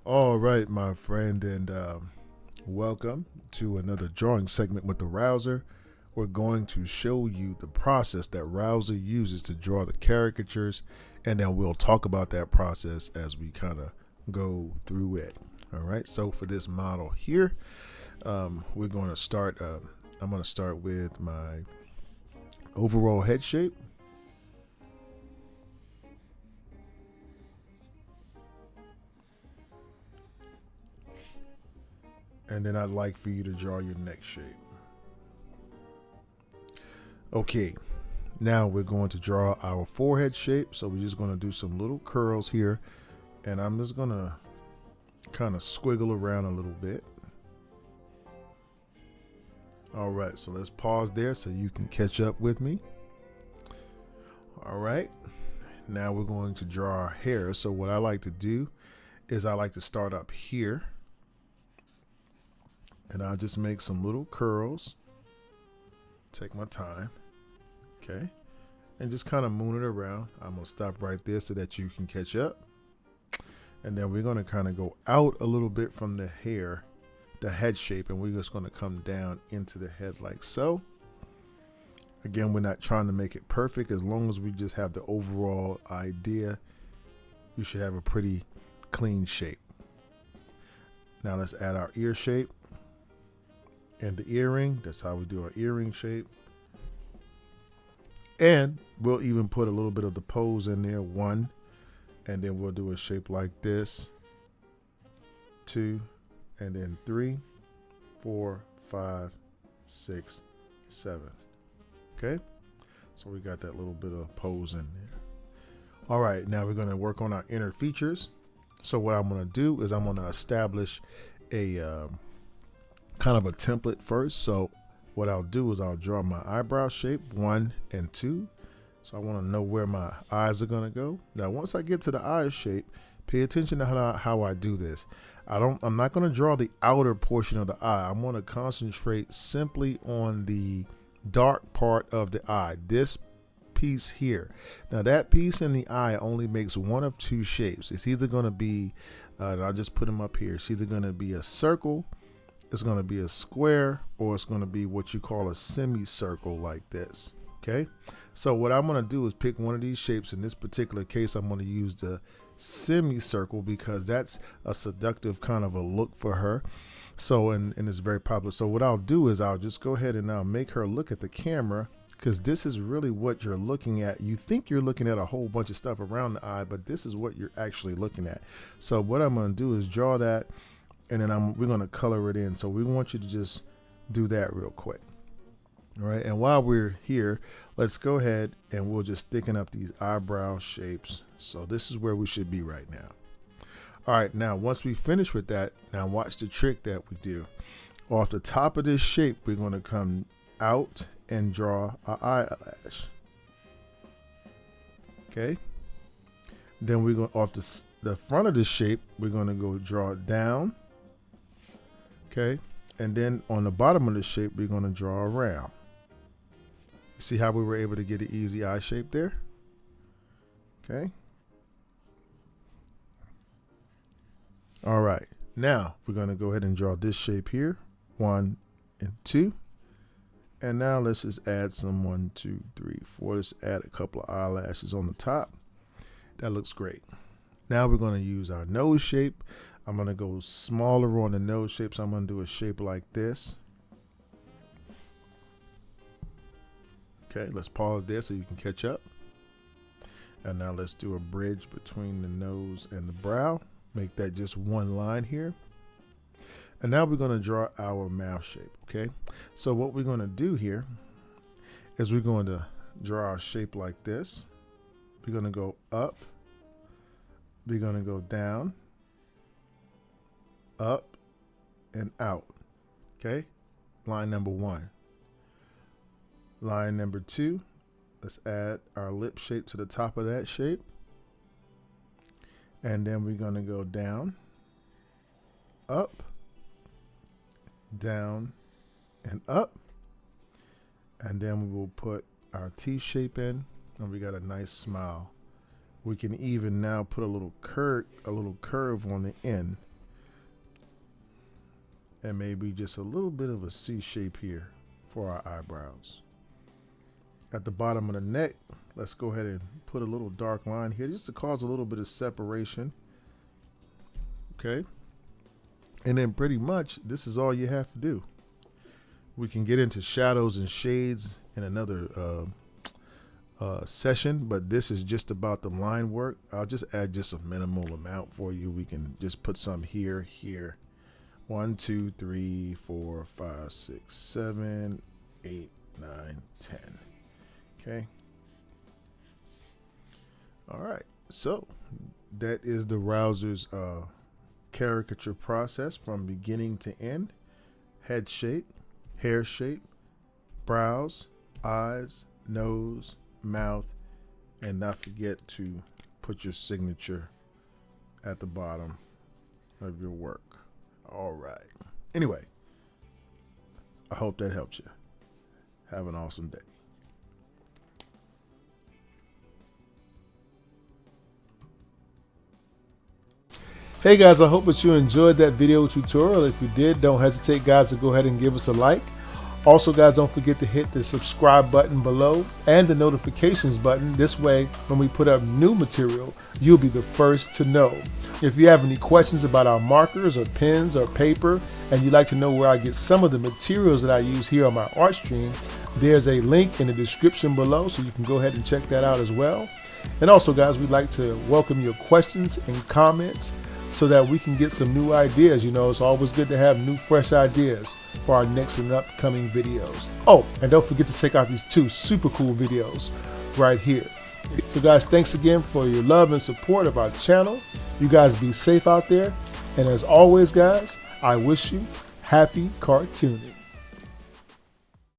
All right, my friend, and welcome to another drawing segment with the Rouser. We're going to show you the process that Rouser uses to draw the caricatures, and then we'll talk about that process as we kind of go through it. All right, so for this model here, we're going to start. I'm going to start with my overall head shape. And then I'd like for you to draw your neck shape. Okay, now we're going to draw our forehead shape. So we're just going to do some little curls here. And I'm just going to kind of squiggle around a little bit. All right, so let's pause there so you can catch up with me. All right, now we're going to draw our hair. So what I like to do is I like to start up here. And I'll just make some little curls. Take my time. Okay. And just kind of moon it around. I'm going to stop right there so that you can catch up. And then we're going to kind of go out a little bit from the hair, the head shape, and we're just going to come down into the head like so. Again, we're not trying to make it perfect. As long as we just have the overall idea, you should have a pretty clean shape. Now let's add our ear shape. And the earring, that's how we do our earring shape. And we'll even put a little bit of the pose in there, 1, and then we'll do a shape like this, 2, and then 3, 4, 5, 6, 7. Okay, so we got that little bit of pose in there. All right, now we're going to work on our inner features. So what I'm going to do is I'm going to establish a kind of a template first. So what I'll do is I'll draw my eyebrow shape, 1 and 2. So I want to know where my eyes are going to go. Now, once I get to the eye shape, pay attention to how I do this. I'm not going to draw the outer portion of the eye. I'm going to concentrate simply on the dark part of the eye, this piece here. Now that piece in the eye only makes one of two shapes. It's either going to be, and I'll just put them up here. It's either going to be a circle, it's going to be a square, or it's going to be what you call a semicircle like this. Okay, so what I'm going to do is pick one of these shapes. In this particular case, I'm going to use the semicircle because that's a seductive kind of a look for her. So, and it's very popular. So what I'll do is I'll just go ahead and I'll make her look at the camera, because this is really what you're looking at. You think you're looking at a whole bunch of stuff around the eye, but this is what you're actually looking at. So what I'm going to do is draw that, and then we're going to color it in. So we want you to just do that real quick. All right. And while we're here, let's go ahead and we'll just thicken up these eyebrow shapes. So this is where we should be right now. All right. Now, once we finish with that, now watch the trick that we do. Off the top of this shape, we're going to come out and draw our eyelash. Okay. Then we're going off the front of this shape, we're going to go draw it down. Okay, and then on the bottom of the shape, we're going to draw around. See how we were able to get an easy eye shape there? Okay. All right, now we're going to go ahead and draw this shape here, 1 and 2. And now let's just add some 1, 2, 3, 4. Let's add a couple of eyelashes on the top. That looks great. Now we're going to use our nose shape. I'm going to go smaller on the nose shape, so I'm going to do a shape like this. Okay, let's pause there so you can catch up. And now let's do a bridge between the nose and the brow. Make that just one line here. And now we're going to draw our mouth shape, okay? So what we're going to do here is we're going to draw our shape like this. We're going to go up. We're going to go down, up, and out. Okay, line number 1. Line number 2, let's add our lip shape to the top of that shape. And then we're going to go down, up, down, and up. And then we will put our teeth shape in, and we got a nice smile. We can even now put a little curve on the end. and maybe just a little bit of a C shape here for our eyebrows. At the bottom of the neck, let's go ahead and put a little dark line here just to cause a little bit of separation. Okay. And then pretty much this is all you have to do. We can get into shadows and shades in another session, but this is just about the line work. I'll just add just a minimal amount for you. We can just put some here. 1, 2, 3, 4, 5, 6, 7, 8, 9, 10. Okay. All right. So that is the Rowser's caricature process from beginning to end. Head shape, hair shape, brows, eyes, nose, mouth, and not forget to put your signature at the bottom of your work. All right. Anyway, I hope that helps you. Have an awesome day. Hey guys, I hope that you enjoyed that video tutorial. If you did, don't hesitate guys to go ahead and give us a like. Also guys, don't forget to hit the subscribe button below and the notifications button. This way, when we put up new material, you'll be the first to know. If you have any questions about our markers or pens or paper, and you'd like to know where I get some of the materials that I use here on my art stream, there's a link in the description below, so you can go ahead and check that out as well. And also guys, we'd like to welcome your questions and comments so that we can get some new ideas. You know, it's always good to have new, fresh ideas for our next and upcoming videos. Oh, and don't forget to check out these 2 super cool videos right here. So guys, thanks again for your love and support of our channel. You guys be safe out there. And as always, guys, I wish you happy cartooning.